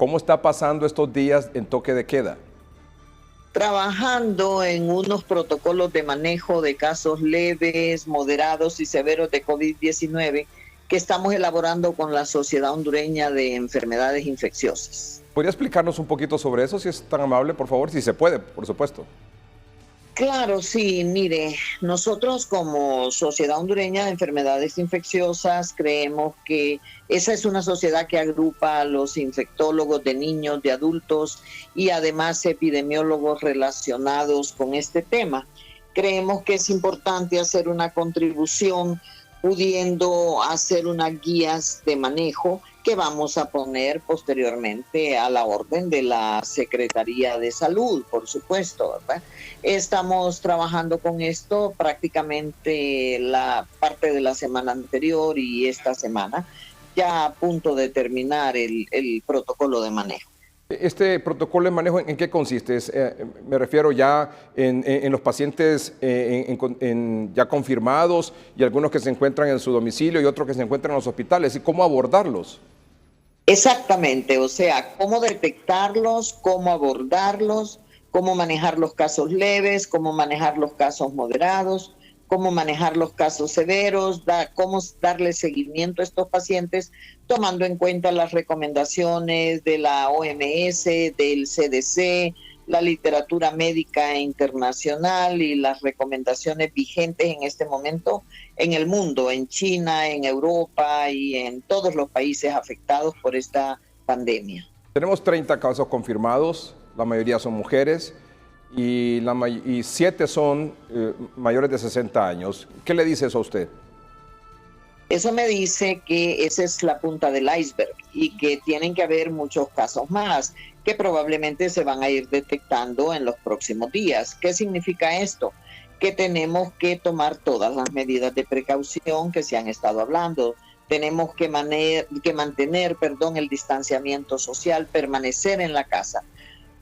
¿Cómo está pasando estos días en toque de queda? Trabajando en unos protocolos de manejo de casos leves, moderados y severos de COVID-19 que estamos elaborando con la Sociedad Hondureña de Enfermedades Infecciosas. ¿Podría explicarnos un poquito sobre eso, si es tan amable, por favor? Si se puede, por supuesto. Claro, sí, mire, nosotros como Sociedad Hondureña de Enfermedades Infecciosas creemos que esa es una sociedad que agrupa a los infectólogos de niños, de adultos y además epidemiólogos relacionados con este tema. Creemos que es importante hacer una contribución pudiendo hacer unas guías de manejo que vamos a poner posteriormente a la orden de la Secretaría de Salud, por supuesto, ¿verdad? Estamos trabajando con esto prácticamente la parte de la semana anterior y esta semana, ya a punto de terminar el protocolo de manejo. ¿Este protocolo de manejo en qué consiste? Me refiero ya en los pacientes ya confirmados y algunos que se encuentran en su domicilio y otros que se encuentran en los hospitales. ¿Y cómo abordarlos? Exactamente, o sea, cómo detectarlos, cómo abordarlos, cómo manejar los casos leves, cómo manejar los casos moderados, cómo manejar los casos severos, cómo darle seguimiento a estos pacientes, tomando en cuenta las recomendaciones de la OMS, del CDC, la literatura médica internacional y las recomendaciones vigentes en este momento en el mundo, en China, en Europa y en todos los países afectados por esta pandemia. Tenemos 30 casos confirmados, la mayoría son mujeres y 7 son mayores de 60 años. ¿Qué le dice eso a usted? Eso me dice que esa es la punta del iceberg y que tienen que haber muchos casos más que probablemente se van a ir detectando en los próximos días. ¿Qué significa esto? Que tenemos que tomar todas las medidas de precaución que se han estado hablando. Tenemos que mantener el distanciamiento social, permanecer en la casa,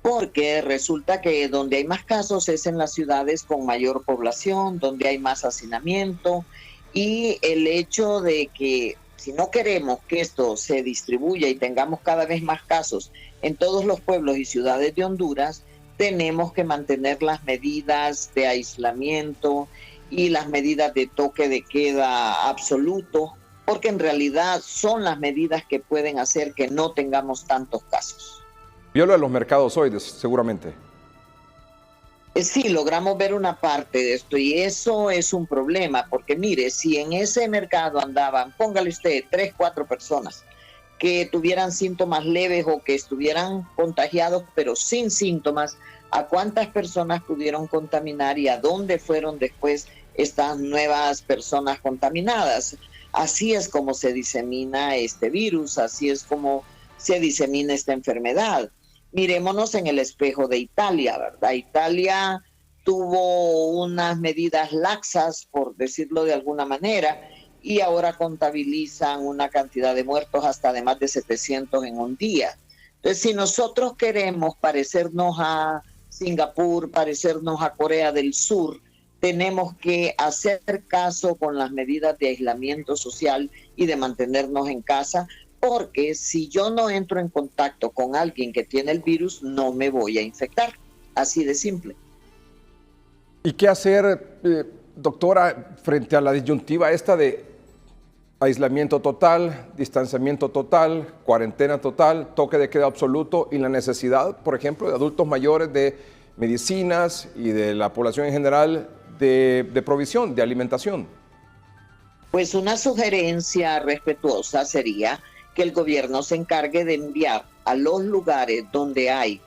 porque resulta que donde hay más casos es en las ciudades con mayor población, donde hay más hacinamiento, y el hecho de que si no queremos que esto se distribuya y tengamos cada vez más casos en todos los pueblos y ciudades de Honduras, tenemos que mantener las medidas de aislamiento y las medidas de toque de queda absoluto, porque en realidad son las medidas que pueden hacer que no tengamos tantos casos. Vio lo de los mercados hoy, seguramente. Sí, logramos ver una parte de esto y eso es un problema, porque mire, si en ese mercado andaban, póngale usted, 3, 4 personas que tuvieran síntomas leves o que estuvieran contagiados pero sin síntomas, ¿a cuántas personas pudieron contaminar y a dónde fueron después estas nuevas personas contaminadas? Así es como se disemina este virus, así es como se disemina esta enfermedad. Miremonos en el espejo de Italia, ¿verdad? Italia tuvo unas medidas laxas, por decirlo de alguna manera, y ahora contabilizan una cantidad de muertos hasta de más de 700 en un día. Entonces, si nosotros queremos parecernos a Singapur, parecernos a Corea del Sur, tenemos que hacer caso con las medidas de aislamiento social y de mantenernos en casa, porque si yo no entro en contacto con alguien que tiene el virus, no me voy a infectar. Así de simple. ¿Y qué hacer, doctora, frente a la disyuntiva esta de aislamiento total, distanciamiento total, cuarentena total, toque de queda absoluto y la necesidad, por ejemplo, de adultos mayores de medicinas y de la población en general de provisión, de alimentación? Pues una sugerencia respetuosa sería que el gobierno se encargue de enviar a los lugares donde hay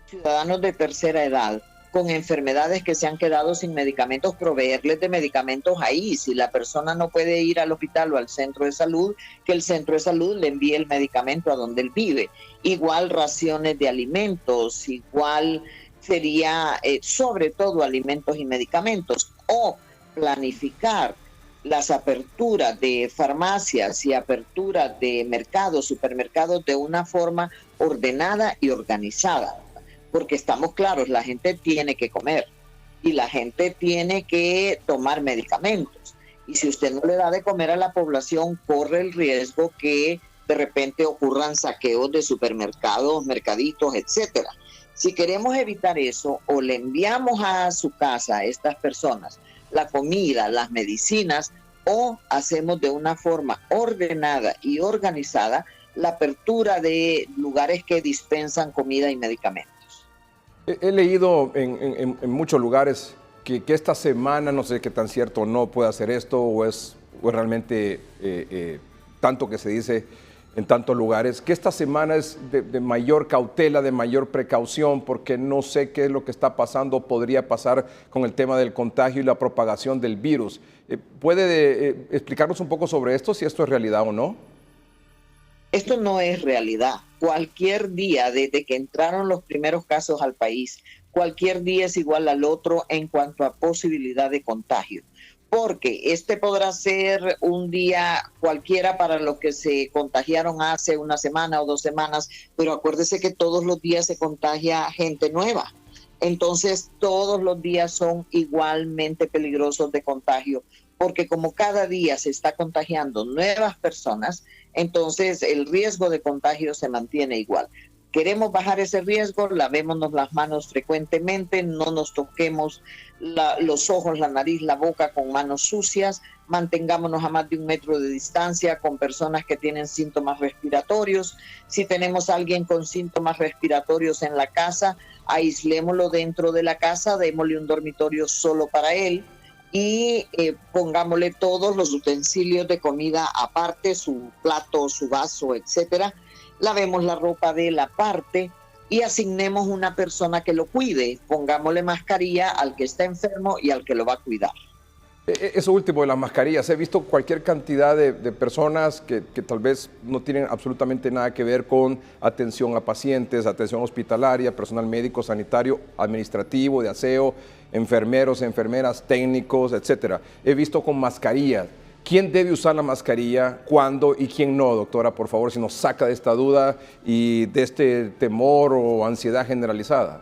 ciudadanos de tercera edad con enfermedades que se han quedado sin medicamentos, proveerles de medicamentos ahí. Si la persona no puede ir al hospital o al centro de salud, que el centro de salud le envíe el medicamento a donde él vive. Igual raciones de alimentos, igual sería sobre todo alimentos y medicamentos, o planificar las aperturas de farmacias y aperturas de mercados, supermercados de una forma ordenada y organizada, porque estamos claros, la gente tiene que comer y la gente tiene que tomar medicamentos. Y si usted no le da de comer a la población, corre el riesgo que de repente ocurran saqueos de supermercados, mercaditos, etcétera. Si queremos evitar eso, o le enviamos a su casa a estas personas la comida, las medicinas, o hacemos de una forma ordenada y organizada la apertura de lugares que dispensan comida y medicamentos. He leído en muchos lugares que esta semana, no sé qué tan cierto o no puede hacer esto, o es realmente tanto que se dice en tantos lugares, que esta semana es de mayor cautela, de mayor precaución, porque no sé qué es lo que está pasando, podría pasar con el tema del contagio y la propagación del virus. ¿Puede explicarnos un poco sobre esto, si esto es realidad o no? Esto no es realidad. Cualquier día, desde que entraron los primeros casos al país, cualquier día es igual al otro en cuanto a posibilidad de contagio. Porque este podrá ser un día cualquiera para los que se contagiaron hace una semana o 2 semanas, pero acuérdese que todos los días se contagia gente nueva. Entonces, todos los días son igualmente peligrosos de contagio, porque como cada día se está contagiando nuevas personas, entonces el riesgo de contagio se mantiene igual. Queremos bajar ese riesgo, lavémonos las manos frecuentemente, no nos toquemos los ojos, la nariz, la boca con manos sucias, mantengámonos a más de 1 metro de distancia con personas que tienen síntomas respiratorios. Si tenemos a alguien con síntomas respiratorios en la casa, aislémoslo dentro de la casa, démosle un dormitorio solo para él y pongámosle todos los utensilios de comida aparte, su plato, su vaso, etcétera. Lavemos la ropa de él aparte y asignemos una persona que lo cuide. Pongámosle mascarilla al que está enfermo y al que lo va a cuidar. Eso último de las mascarillas, he visto cualquier cantidad de personas que tal vez no tienen absolutamente nada que ver con atención a pacientes, atención hospitalaria, personal médico, sanitario, administrativo, de aseo, enfermeros, enfermeras, técnicos, etcétera. He visto con mascarillas. ¿Quién debe usar la mascarilla, cuándo y quién no, doctora? Por favor, si nos saca de esta duda y de este temor o ansiedad generalizada.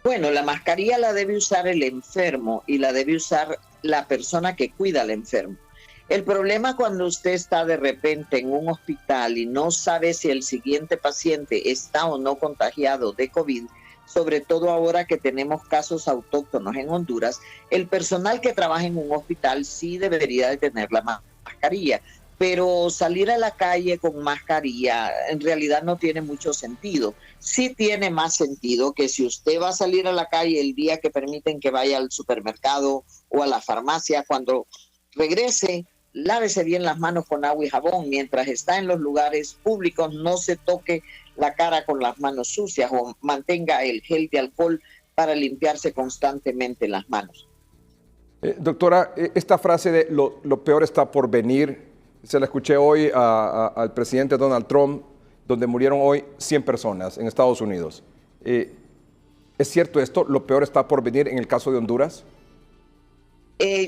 Bueno, la mascarilla la debe usar el enfermo y la debe usar la persona que cuida al enfermo. El problema cuando usted está de repente en un hospital y no sabe si el siguiente paciente está o no contagiado de COVID, sobre todo ahora que tenemos casos autóctonos en Honduras, el personal que trabaja en un hospital sí debería de tener la mascarilla, pero salir a la calle con mascarilla en realidad no tiene mucho sentido. Sí tiene más sentido que si usted va a salir a la calle el día que permiten que vaya al supermercado o a la farmacia, cuando regrese, lávese bien las manos con agua y jabón. Mientras está en los lugares públicos, no se toque la cara con las manos sucias o mantenga el gel de alcohol para limpiarse constantemente las manos. Doctora, esta frase de lo peor está por venir, se la escuché hoy al presidente Donald Trump, donde murieron hoy 100 personas en Estados Unidos. ¿Es cierto esto? ¿Lo peor está por venir en el caso de Honduras?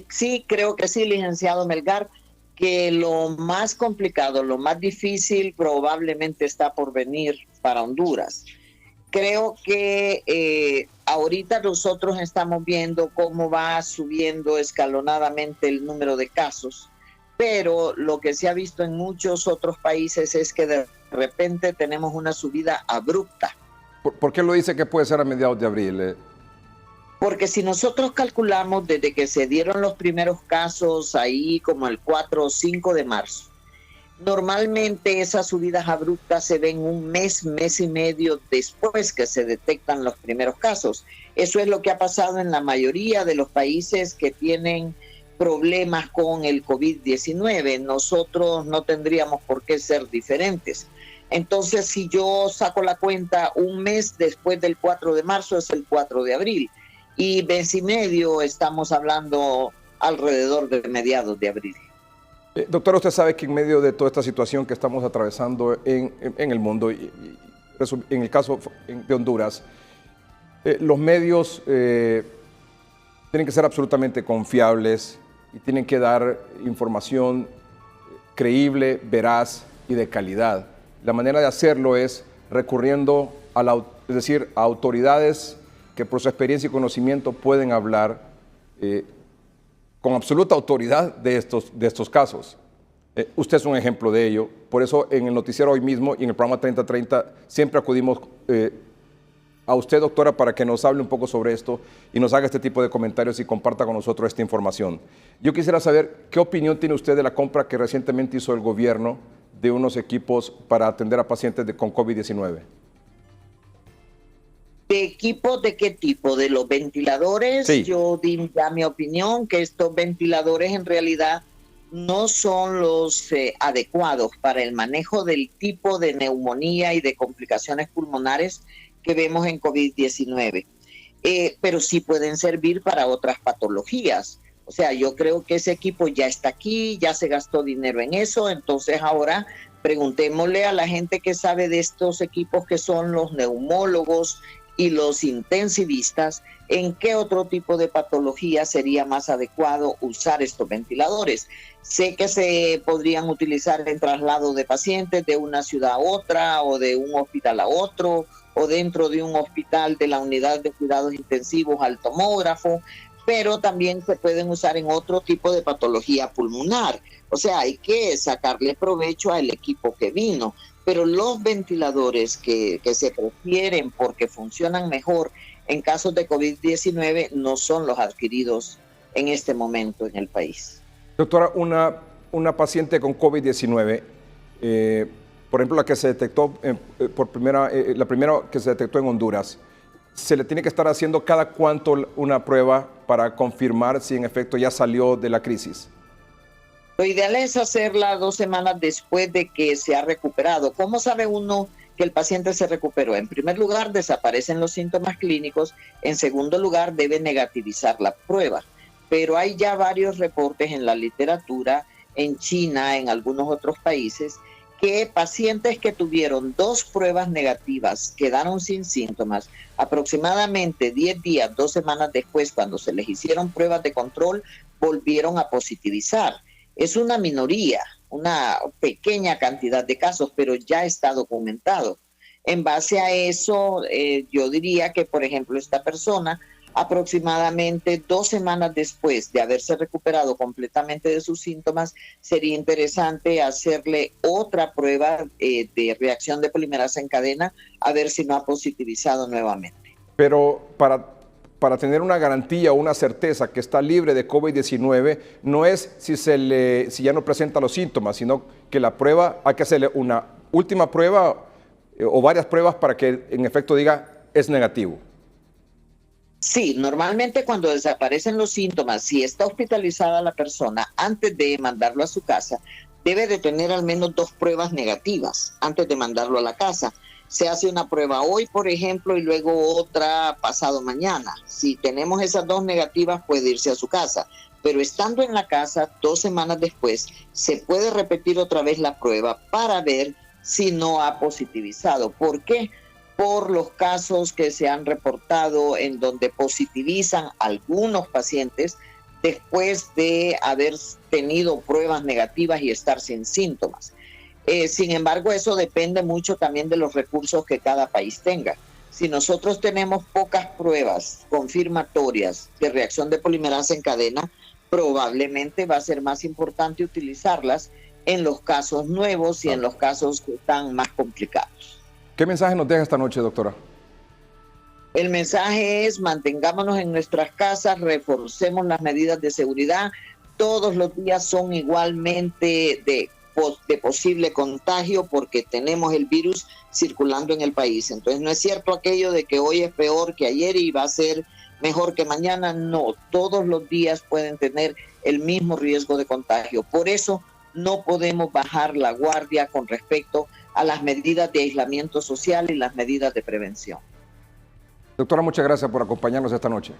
Sí, creo que sí, licenciado Melgar, que lo más complicado, lo más difícil probablemente está por venir para Honduras. Creo que ahorita nosotros estamos viendo cómo va subiendo escalonadamente el número de casos, pero lo que se ha visto en muchos otros países es que de repente tenemos una subida abrupta. ¿Por qué lo dice que puede ser a mediados de abril? Porque si nosotros calculamos desde que se dieron los primeros casos ahí como el 4 o 5 de marzo, normalmente esas subidas abruptas se ven un mes, mes y medio después que se detectan los primeros casos. Eso es lo que ha pasado en la mayoría de los países que tienen problemas con el COVID-19. Nosotros no tendríamos por qué ser diferentes. Entonces, si yo saco la cuenta, un mes después del 4 de marzo es el 4 de abril. Y mes y medio estamos hablando alrededor de mediados de abril. Doctora, usted sabe que en medio de toda esta situación que estamos atravesando en el mundo, y en el caso de Honduras, los medios tienen que ser absolutamente confiables y tienen que dar información creíble, veraz y de calidad. La manera de hacerlo es recurriendo a a autoridades que por su experiencia y conocimiento pueden hablar con absoluta autoridad de estos casos. Usted es un ejemplo de ello. Por eso en el noticiero hoy mismo y en el programa 3030 siempre acudimos a usted, doctora, para que nos hable un poco sobre esto y nos haga este tipo de comentarios y comparta con nosotros esta información. Yo quisiera saber qué opinión tiene usted de la compra que recientemente hizo el gobierno de unos equipos para atender a pacientes con COVID-19. ¿De equipos de qué tipo? ¿De los ventiladores? Sí. Yo di ya mi opinión que estos ventiladores en realidad no son los adecuados para el manejo del tipo de neumonía y de complicaciones pulmonares que vemos en COVID-19, pero sí pueden servir para otras patologías. O sea, yo creo que ese equipo ya está aquí, ya se gastó dinero en eso, entonces ahora preguntémosle a la gente que sabe de estos equipos, que son los neumólogos y los intensivistas, en qué otro tipo de patología sería más adecuado usar estos ventiladores. Sé que se podrían utilizar en traslado de pacientes de una ciudad a otra o de un hospital a otro, o dentro de un hospital de la unidad de cuidados intensivos al tomógrafo, pero también se pueden usar en otro tipo de patología pulmonar. O sea, hay que sacarle provecho al equipo que vino, pero los ventiladores que se prefieren porque funcionan mejor en casos de COVID-19 no son los adquiridos en este momento en el país. Doctora, una paciente con COVID-19, por ejemplo, la que se detectó la primera que se detectó en Honduras, ¿se le tiene que estar haciendo cada cuánto una prueba para confirmar si en efecto ya salió de la crisis? Lo ideal es hacerla 2 semanas después de que se ha recuperado. ¿Cómo sabe uno que el paciente se recuperó? En primer lugar, desaparecen los síntomas clínicos. En segundo lugar, debe negativizar la prueba. Pero hay ya varios reportes en la literatura, en China, en algunos otros países, que pacientes que tuvieron 2 pruebas negativas quedaron sin síntomas. Aproximadamente 10 días, 2 semanas después, cuando se les hicieron pruebas de control, volvieron a positivizar. Es una minoría, una pequeña cantidad de casos, pero ya está documentado. En base a eso, yo diría que, por ejemplo, esta persona, aproximadamente 2 semanas después de haberse recuperado completamente de sus síntomas, sería interesante hacerle otra prueba de reacción de polimerasa en cadena, a ver si no ha positivizado nuevamente. Pero para tener una garantía o una certeza que está libre de COVID-19, no es si ya no presenta los síntomas, sino que la prueba, hay que hacerle una última prueba o varias pruebas para que en efecto diga es negativo. Sí, normalmente cuando desaparecen los síntomas, si está hospitalizada la persona, antes de mandarlo a su casa, debe de tener al menos 2 pruebas negativas antes de mandarlo a la casa. Se hace una prueba hoy, por ejemplo, y luego otra pasado mañana. Si tenemos esas 2 negativas, puede irse a su casa. Pero estando en la casa, 2 semanas después, se puede repetir otra vez la prueba para ver si no ha positivizado. ¿Por qué? Por los casos que se han reportado en donde positivizan algunos pacientes después de haber tenido pruebas negativas y estar sin síntomas. Sin embargo, eso depende mucho también de los recursos que cada país tenga. Si nosotros tenemos pocas pruebas confirmatorias de reacción de polimerasa en cadena, probablemente va a ser más importante utilizarlas en los casos nuevos y en los casos que están más complicados. ¿Qué mensaje nos deja esta noche, doctora? El mensaje es: mantengámonos en nuestras casas, reforcemos las medidas de seguridad. Todos los días son igualmente de posible contagio porque tenemos el virus circulando en el país. Entonces no es cierto aquello de que hoy es peor que ayer y va a ser mejor que mañana. No, todos los días pueden tener el mismo riesgo de contagio. Por eso no podemos bajar la guardia con respecto a las medidas de aislamiento social y las medidas de prevención. Doctora, muchas gracias por acompañarnos esta noche.